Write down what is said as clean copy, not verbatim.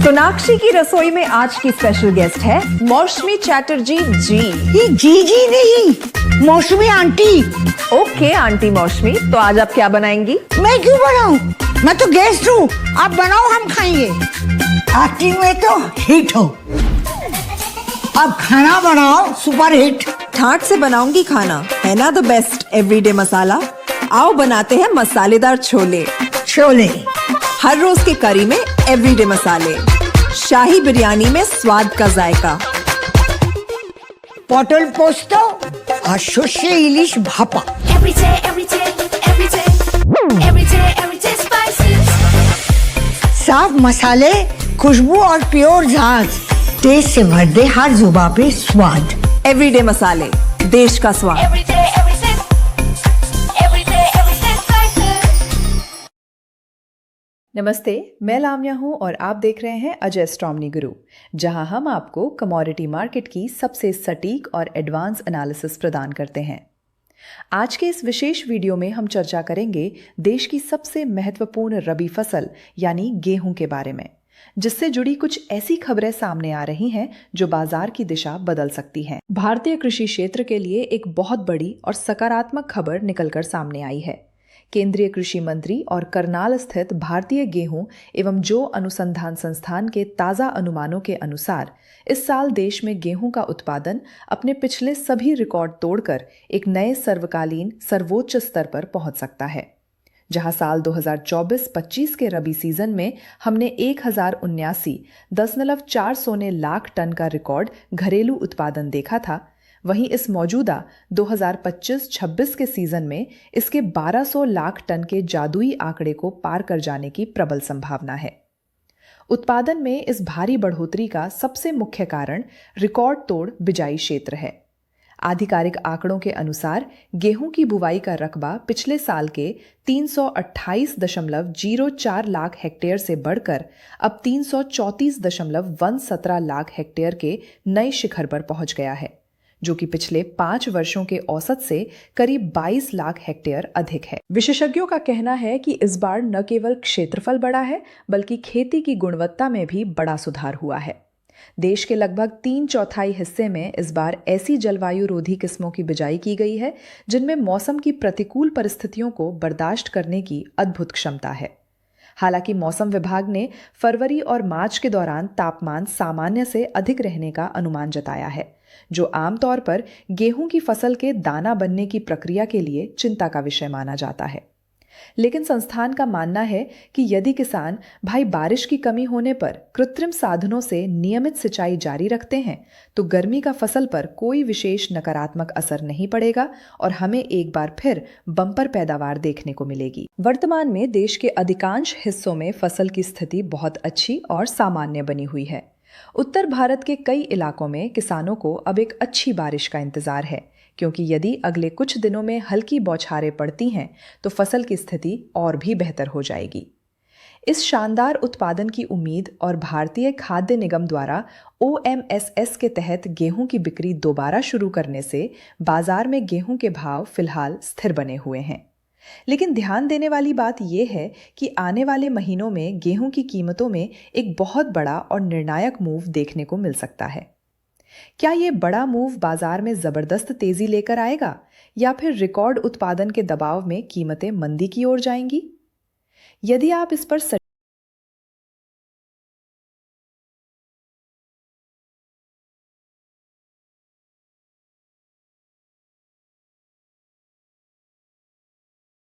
सोनाक्षी की रसोई में आज की स्पेशल गेस्ट है मौसमी चैटर्जी जी। ये जी नहीं, मौसमी आंटी। ओके आंटी मौसमी, तो आज आप क्या बनाएंगी? मैं क्यों बनाऊं? मैं तो गेस्ट हूँ, आप बनाओ हम खाएंगे। एक्टिंग में तो हिट हो, अब खाना बनाओ सुपर हिट। ठाट से बनाऊंगी खाना, है ना द बेस्ट एवरीडे मसाला। आओ बनाते हैं मसालेदार छोले। छोले हर रोज के करी में एवरीडे मसाले, शाही बिरयानी में स्वाद का जायका। পটল পোস্ত আর সর্ষে ইলিশ ভাপা। साफ मसाले, खुशबू और प्योर झाग, टेस्ट से भर दे हर जुबान पे स्वाद। एवरीडे मसाले, देश का स्वाद। नमस्ते, मैं लामिया हूँ और आप देख रहे हैं अजय एस्ट्रोनॉमी गुरु, जहां हम आपको कमोडिटी मार्केट की सबसे सटीक और एडवांस एनालिसिस प्रदान करते हैं। आज के इस विशेष वीडियो में हम चर्चा करेंगे देश की सबसे महत्वपूर्ण रबी फसल यानी गेहूं के बारे में, जिससे जुड़ी कुछ ऐसी खबरें सामने आ रही हैं जो बाजार की दिशा बदल सकती हैं। भारतीय कृषि क्षेत्र के लिए एक बहुत बड़ी और सकारात्मक खबर निकलकर सामने आई है। केंद्रीय कृषि मंत्री और करनाल स्थित भारतीय गेहूं एवं जौ अनुसंधान संस्थान के ताज़ा अनुमानों के अनुसार इस साल देश में गेहूं का उत्पादन अपने पिछले सभी रिकॉर्ड तोड़कर एक नए सर्वकालीन सर्वोच्च स्तर पर पहुंच सकता है। जहां साल 2024-25 के रबी सीजन में हमने 1079.4 लाख टन का रिकॉर्ड घरेलू उत्पादन देखा था, वहीं इस मौजूदा 2025-26 के सीजन में इसके 1200 लाख टन के जादुई आंकड़े को पार कर जाने की प्रबल संभावना है। उत्पादन में इस भारी बढ़ोतरी का सबसे मुख्य कारण रिकॉर्ड तोड़ बिजाई क्षेत्र है। आधिकारिक आंकड़ों के अनुसार गेहूं की बुवाई का रकबा पिछले साल के 328.04 लाख हेक्टेयर से बढ़कर अब 334.17 लाख हेक्टेयर के नए शिखर पर पहुंच गया है, जो कि पिछले 5 वर्षों के औसत से करीब 22 लाख हेक्टेयर अधिक है। विशेषज्ञों का कहना है कि इस बार न केवल क्षेत्रफल बढ़ा है, बल्कि खेती की गुणवत्ता में भी बड़ा सुधार हुआ है। देश के लगभग 3/4 हिस्से में इस बार ऐसी जलवायु रोधी किस्मों की बिजाई की गई है जिनमें मौसम की प्रतिकूल परिस्थितियों को बर्दाश्त करने की अद्भुत क्षमता है। हालांकि मौसम विभाग ने फरवरी और मार्च के दौरान तापमान सामान्य से अधिक रहने का अनुमान जताया है, जो आमतौर पर गेहूं की फसल के दाना बनने की प्रक्रिया के लिए चिंता का विषय माना जाता है। लेकिन संस्थान का मानना है कि यदि किसान भाई बारिश की कमी होने पर कृत्रिम साधनों से नियमित सिंचाई जारी रखते हैं, तो गर्मी का फसल पर कोई विशेष नकारात्मक असर नहीं पड़ेगा और हमें एक बार फिर बम्पर पैदावार देखने को मिलेगी। वर्तमान में देश के अधिकांश हिस्सों में फसल की स्थिति बहुत अच्छी और सामान्य बनी हुई है। उत्तर भारत के कई इलाकों में किसानों को अब एक अच्छी बारिश का इंतजार है, क्योंकि यदि अगले कुछ दिनों में हल्की बौछारें पड़ती हैं तो फसल की स्थिति और भी बेहतर हो जाएगी। इस शानदार उत्पादन की उम्मीद और भारतीय खाद्य निगम द्वारा OMSS के तहत गेहूं की बिक्री दोबारा शुरू करने से बाजार में गेहूं के भाव फिलहाल स्थिर बने हुए हैं। लेकिन ध्यान देने वाली बात यह है कि आने वाले महीनों में गेहूं की कीमतों में एक बहुत बड़ा और निर्णायक मूव देखने को मिल सकता है। क्या ये बड़ा मूव बाजार में जबरदस्त तेजी लेकर आएगा या फिर रिकॉर्ड उत्पादन के दबाव में कीमतें मंदी की ओर जाएंगी? यदि आप इस पर